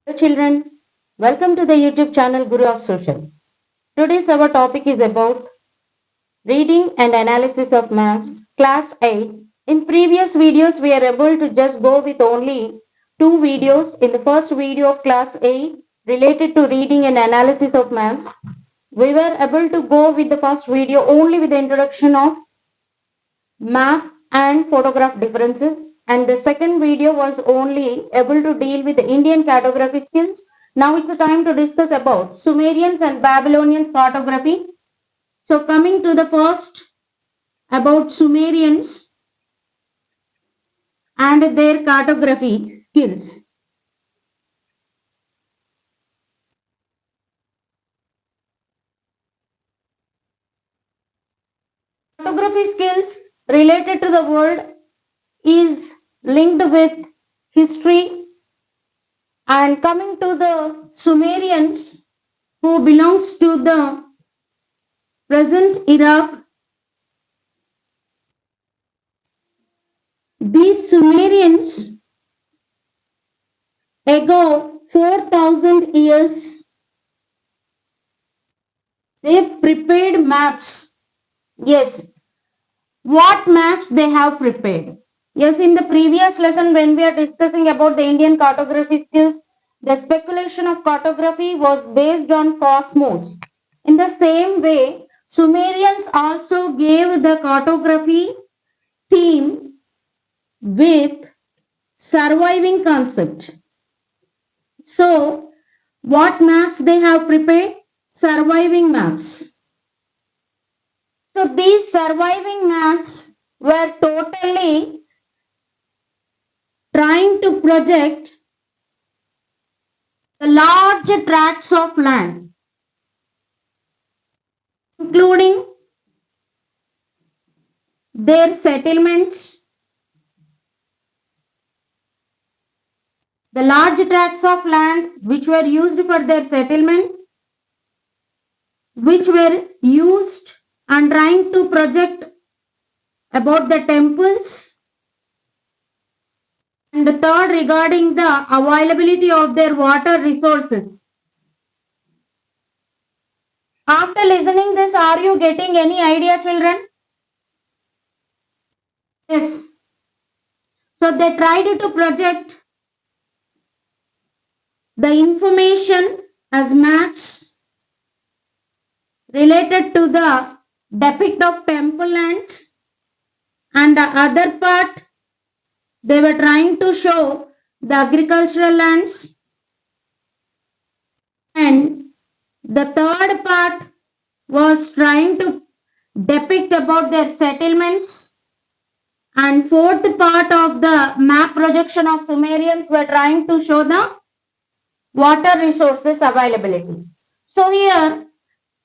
Hello children, welcome to the YouTube channel Guru of Social. Today's our topic is about reading and analysis of maps, class 8. In previous videos we are able to just go with only two videos. In the first video of class 8 related to reading and analysis of maps, we were able to go with the first video only with the introduction of map and photograph differences, and the second video was only able to deal with the Indian cartography skills. Now it's a time to discuss about Sumerians and Babylonians cartography. So coming to the first about Sumerians and their cartography skills. Cartography skills related to the world is linked with history, and coming to the Sumerians who belongs to the present Iraq, these Sumerians ago 4,000 years they prepared maps. Yes, what maps they have prepared? Yes, in the previous lesson when we are discussing about the Indian cartography skills, the speculation of cartography was based on cosmos. In the same way, Sumerians also gave the cartography theme with surviving concept. So, what maps they have prepared? Surviving maps. So, these surviving maps were totally trying to project the large tracts of land, including their settlements, the large tracts of land which were used for their settlements, which were used and trying to project about the temples, and the third regarding the availability of their water resources. After listening this, are you getting any idea, children? Yes. So they tried to project the information as maps related to the depict of temple lands, and the other part they were trying to show the agricultural lands, and the third part was trying to depict about their settlements, and fourth part of the map projection of Sumerians were trying to show the water resources availability. So here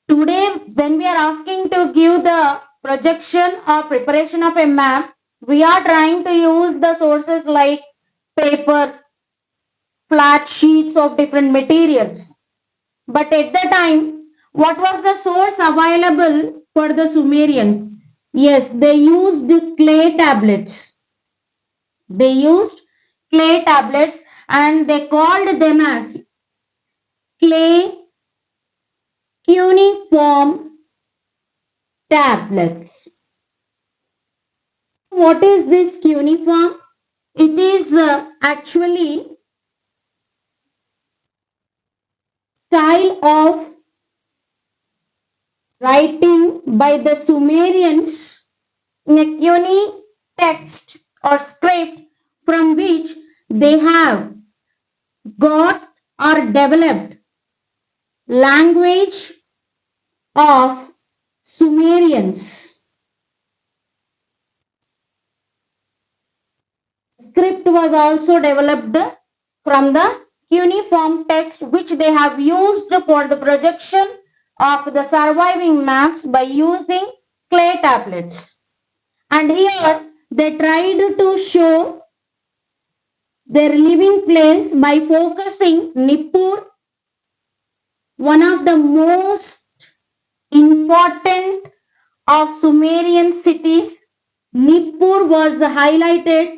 today when we are asking to give the projection or preparation of a map, we are trying to use the sources like paper, flat sheets of different materials. But at the time, what was the source available for the Sumerians? Yes, they used clay tablets. They used clay tablets and they called them as clay cuneiform tablets. What is this cuneiform? It is actually style of writing by the Sumerians in a cuneiform text or script from which they have got or developed language of Sumerians. Script was also developed from the cuneiform text which they have used for the projection of the surviving maps by using clay tablets. And here they tried to show their living place by focusing Nippur, one of the most important of Sumerian cities. Nippur was highlighted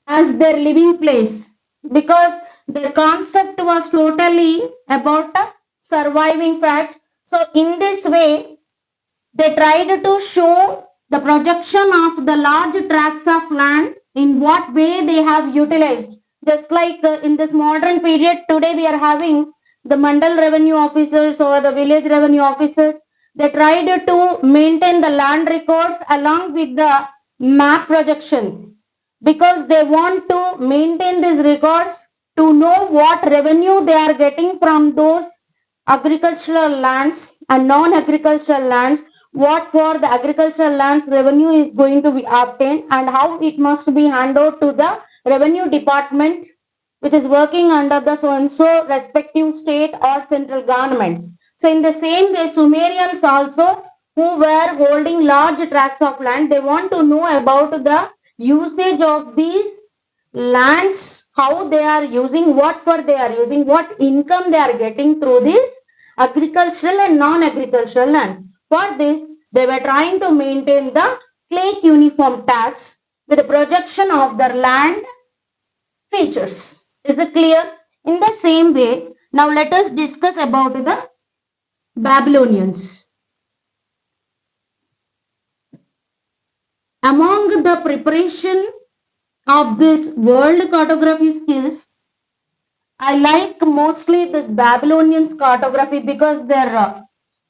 as their living place because The concept was totally about a surviving fact. So in this way, they tried to show the projection of the large tracts of land in what way they have utilized. Just like in this modern period, today we are having the mandal revenue officers or the village revenue officers. They tried to maintain the land records along with the map projections because they want to maintain these records to know what revenue they are getting from those agricultural lands and non-agricultural lands, what for the agricultural lands revenue is going to be obtained and how it must be handed over to the revenue department which is working under the so and so respective state or central government. So in the same way, Sumerians also, who were holding large tracts of land, they want to know about the usage of these lands, how they are using, what for they are using, what income they are getting through these agricultural and non-agricultural lands. For this, they were trying to maintain the clique uniform tax with the projection of their land features. Is it clear? In the same way, now let us discuss about the Babylonians. Among the preparation of this world cartography skills, I like mostly this Babylonians cartography because their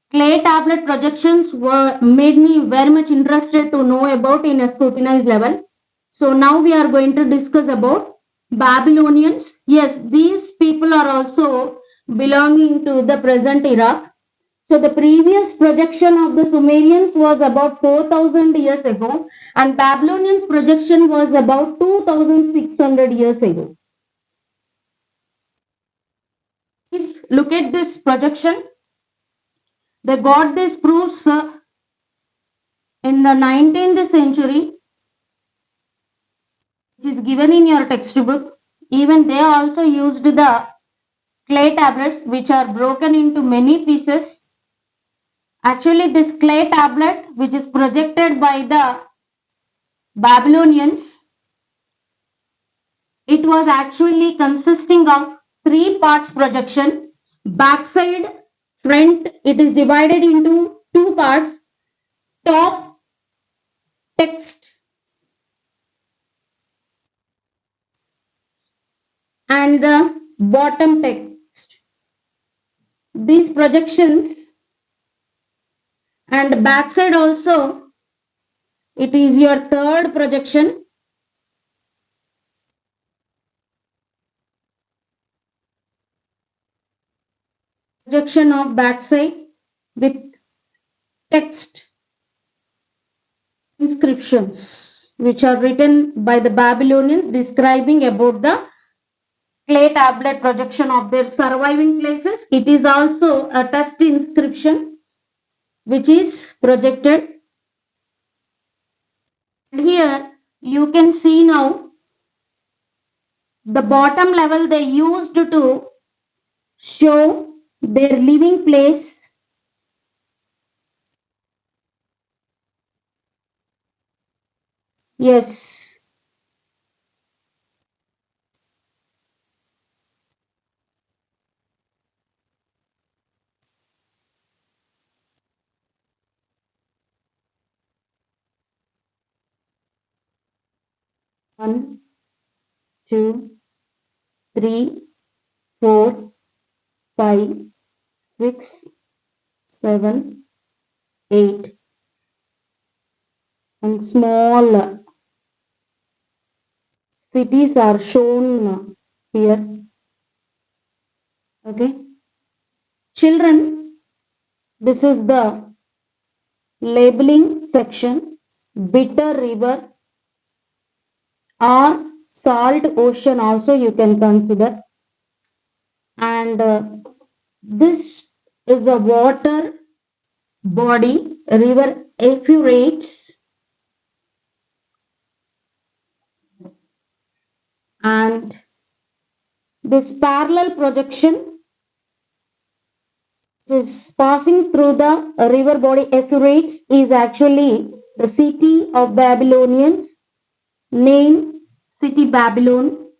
clay tablet projections were made me very much interested to know about in a scrutinized level. So now we are going to discuss about Babylonians. Yes, these people are also belonging to the present Iraq. So the previous projection of the Sumerians was about 4,000 years ago and Babylonians projection was about 2,600 years ago. Please look at this projection. They got these proofs in the 19th century, which is given in your textbook. Even they also used the clay tablets which are broken into many pieces. Actually, this clay tablet which is projected by the Babylonians, it was actually consisting of 3 parts projection. Backside, front, it is divided into 2 parts. Top, text, and the bottom text. These projections and backside also, it is your third projection. Projection of backside with text inscriptions which are written by the Babylonians describing about the clay tablet projection of their surviving places. It is also a text inscription which is projected. Here you can see now the bottom level they used to show their living place. Yes. One, 2, 3, 4, 5, 6, 7, 8, and small cities are shown here. Okay. Children, this is the labeling section. Bitter river or salt ocean also you can consider. And this is a water body, river Euphrates. And this parallel projection is passing through the river body Euphrates is actually the city of Babylonians, named city Babylon,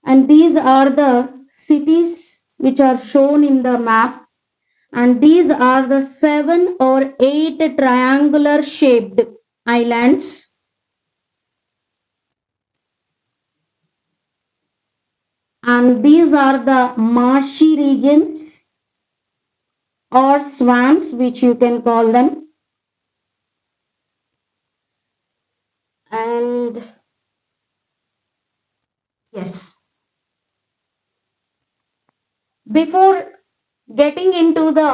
and these are the cities which are shown in the map, and these are the 7 or 8 triangular shaped islands. And these are the marshy regions or swamps, which you can call them. And yes, before getting into the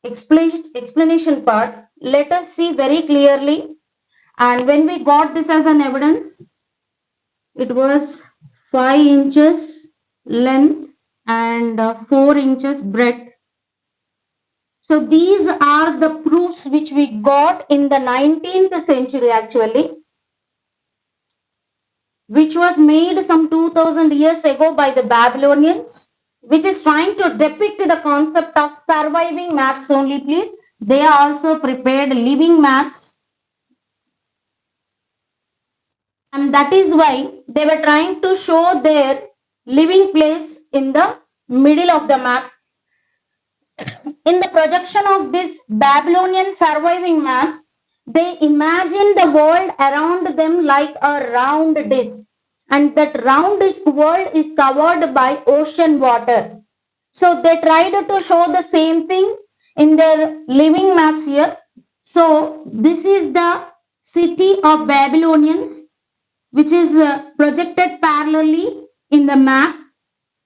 explanation part, let us see very clearly. And when we got this as an evidence, it was 5 inches length and 4 inches breadth. So these are the proofs which we got in the 19th century actually, which was made some 2000 years ago by the Babylonians, which is trying to depict the concept of surviving maps only, please. They also prepared living maps. And that is why they were trying to show their living place in the middle of the map. In the projection of these Babylonian surviving maps, they imagined the world around them like a round disk. And that round disk world is covered by ocean water. So they tried to show the same thing in their living maps here. So this is the city of Babylonians, which is projected parallelly in the map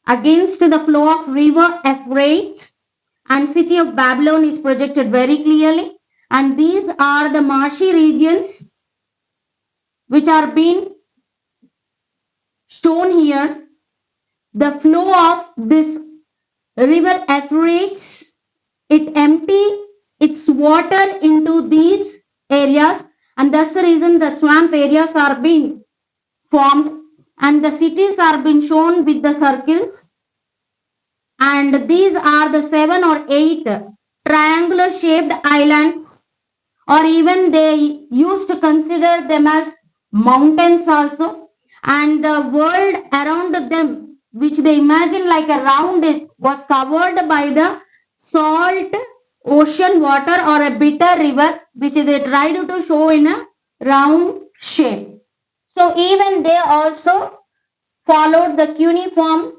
against the flow of river Euphrates, and city of Babylon is projected very clearly. And these are the marshy regions which are being shown here. The flow of this river Euphrates, it empty its water into these areas, and that's the reason the swamp areas are being formed, and the cities are being shown with the circles. And these are the 7 or 8 triangular shaped islands, or even they used to consider them as mountains also. And the world around them, which they imagine like a round disc, was covered by the salt ocean water or a bitter river, which they tried to show in a round shape. So even they also followed the cuneiform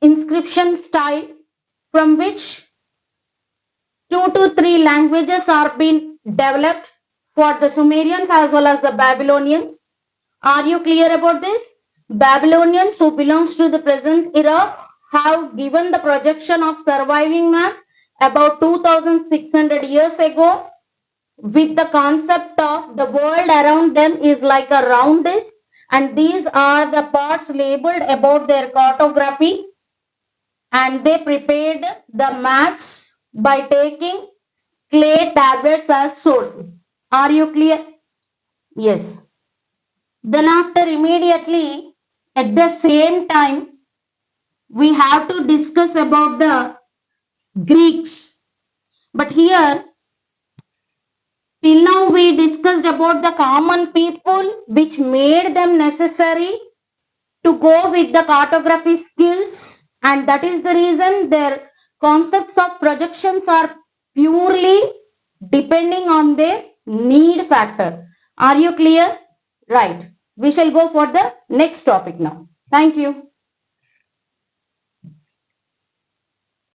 inscription style, from which 2 to 3 languages are being developed for the Sumerians as well as the Babylonians. Are you clear about this? Babylonians, who belongs to the present era, have given the projection of surviving maps about 2600 years ago, with the concept of the world around them is like a round disc, and these are the parts labeled about their cartography, and they prepared the maps by taking clay tablets as sources. Are you clear? Yes. Then after, immediately at the same time, we have to discuss about the Greeks. But here, till now we discussed about the common people, which made them necessary to go with the cartography skills, and that is the reason their concepts of projections are purely depending on their need factor. Are you clear? Right. We shall go for the next topic now. Thank you.